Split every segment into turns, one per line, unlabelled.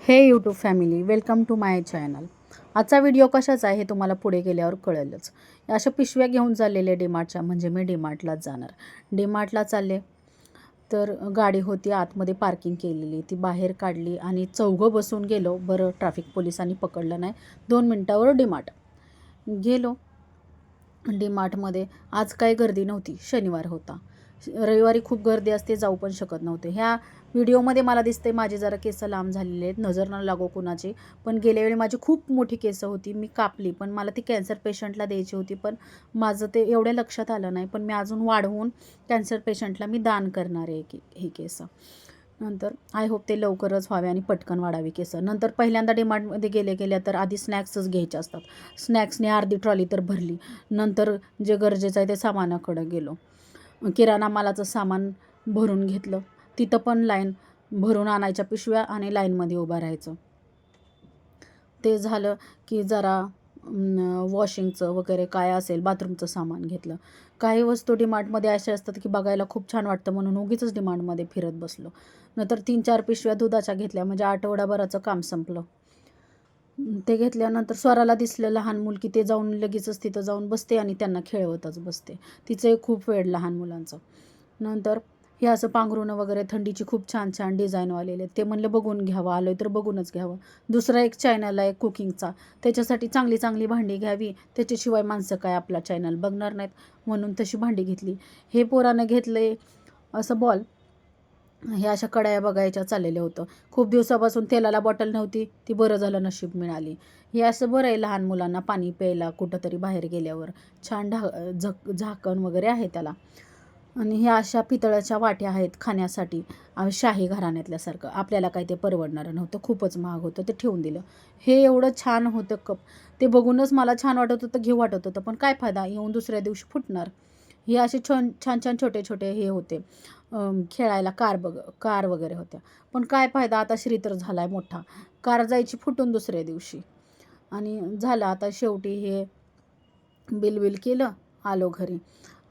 हे YouTube family, welcome to my channel. आजचा video कशाचा आहे हे तुम्हाला पुढे गेल्यावर कळेलच. अशा पिशव्या घेऊन चाललेले डीमार्टच्या, म्हणजे मी डीमार्टलाच जाणार. डीमार्टला चालले तर गाडी होती आतमध्ये पार्किंग केलेली, ती बाहेर काढली आणि चौघं बसून गेलो. बरं ट्रॅफिक पोलिसांनी पकडलं नाही. 2 मिनटावर डीमार्ट गेलो. डीमार्टमध्ये आज काही गर्दी नव्हती, शनिवार होता. रविवारी खूप गर्दी असते, जाऊ पण शकत नव्हते. ह्या व्हिडिओमध्ये मला दिसते माझे जरा केस लांब झालेले आहेत, नजर न लागो कुणाची. पण गेल्या वेळी माझी खूप मोठी केस होती, मी कापली, पण मला ती कॅन्सर पेशंटला द्यायची होती. पण माझं ते एवढ्या लक्षात आलं नाही. पण मी अजून वाढवून कॅन्सर पेशंटला मी दान करणार आहे ही केस. नंतर आय होप ते लवकरच व्हावे आणि पटकन वाढावी केस. नंतर पहिल्यांदा डीमार्टमध्ये गेल्या तर आधी स्नॅक्सच घ्यायचे असतात. स्नॅक्सने अर्धी ट्रॉली तर भरली. नंतर जे गरजेचं आहे ते सामानाकडे गेलो. किराणा मालाचं सामान भरून घेतलं. तिथं पण लाईन भरून आणायच्या पिशव्या आणि लाईनमध्ये उभं राहायचं. ते झालं की जरा वॉशिंगचं वगैरे काय असेल बाथरूमचं सामान घेतलं. काही वस्तू डीमार्टमध्ये अशा असतात की बघायला खूप छान वाटतं, म्हणून उगीचच डीमार्टमध्ये फिरत बसलो. नंतर 3-4 पिशव्या दुधाच्या घेतल्या, म्हणजे आठवडाभराचं काम संपलं. ते घेतल्यानंतर स्वराला दिसलं लहान मूल की ते जाऊन लगेचच तिथं जाऊन बसते आणि त्यांना खेळवतच बसते. तिचं खूप वेळ लहान मुलांचं. नंतर हे असं पांघरुणं वगैरे थंडीची खूप छान छान डिझाईनवालेले, ते म्हणलं बघून घ्यावं, आलो तर बघूनच घ्यावं. दुसरा एक चॅनल आहे कुकिंगचा, त्याच्यासाठी चांगली चांगली भांडी घ्यावी, त्याच्याशिवाय माणसं काय आपला चॅनल बघणार नाहीत, म्हणून तशी भांडी घेतली. हे पोरानं घेतले असं बॉल. हे अशा कढया बघायच्या चाललेलं होतं. खूप दिवसापासून तेलाला बॉटल नव्हती, ती बरं झालं नशीब मिळाली. हे असं बरं आहे लहान मुलांना पाणी प्यायला कुठंतरी बाहेर गेल्यावर. छान झाकण वगैरे आहे त्याला. आणि ह्या अशा पितळाच्या वाट्या आहेत खाण्यासाठी, शाही घराण्यातल्यासारखं. आपल्याला काही ते परवडणारं नव्हतं, खूपच महाग होतं, ते ठेवून दिलं. हे एवढं छान होतं कप, ते बघूनच मला छान वाटत होतं, घेऊ वाटत होतं. पण काय फायदा, येऊन दुसऱ्या दिवशी फुटणार. हे असे छान छान छोटे छोटे हे होते, खेळायला कार वगैरे होत्या. पण काय फायदा, आता श्री तर झाला आहे मोठा, कार जायची फुटून दुसऱ्या दिवशी. आणि झालं आता शेवटी हे बिल केलं.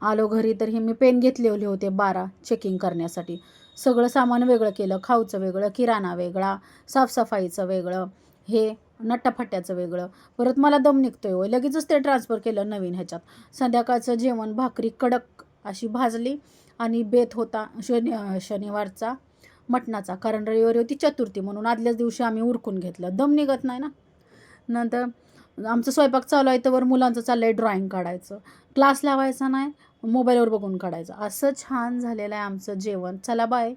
आलो घरी तर हे मी पेन घेतलेले होते 12 चेकिंग करण्यासाठी. सगळं सामान वेगळं केलं, खाऊचं वेगळं, किराणा वेगळा, साफसफाईचं वेगळं, हे नट्टाफट्ट्याचं वेगळं. परत मला दम निघतोय होय, लगेचच ते ट्रान्सफर केलं नवीन ह्याच्यात. संध्याकाळचं जेवण भाकरी कडक अशी भाजली आणि बेत होता शनिवारचा मटणाचा, कारण रविवारी होती चतुर्थी, म्हणून आदल्याच दिवशी आम्ही उरकून घेतलं, दम निघत नाही ना. नंतर आमचं स्वयंपाक चालू आहे तर मुलांचं चाललं आहे ड्रॉइंग काढायचं. क्लास लावायचा नाही, मोबाईलवर बघून काढायचं. असं छान झालेलं आहे आमचं जेवण. चला बाय.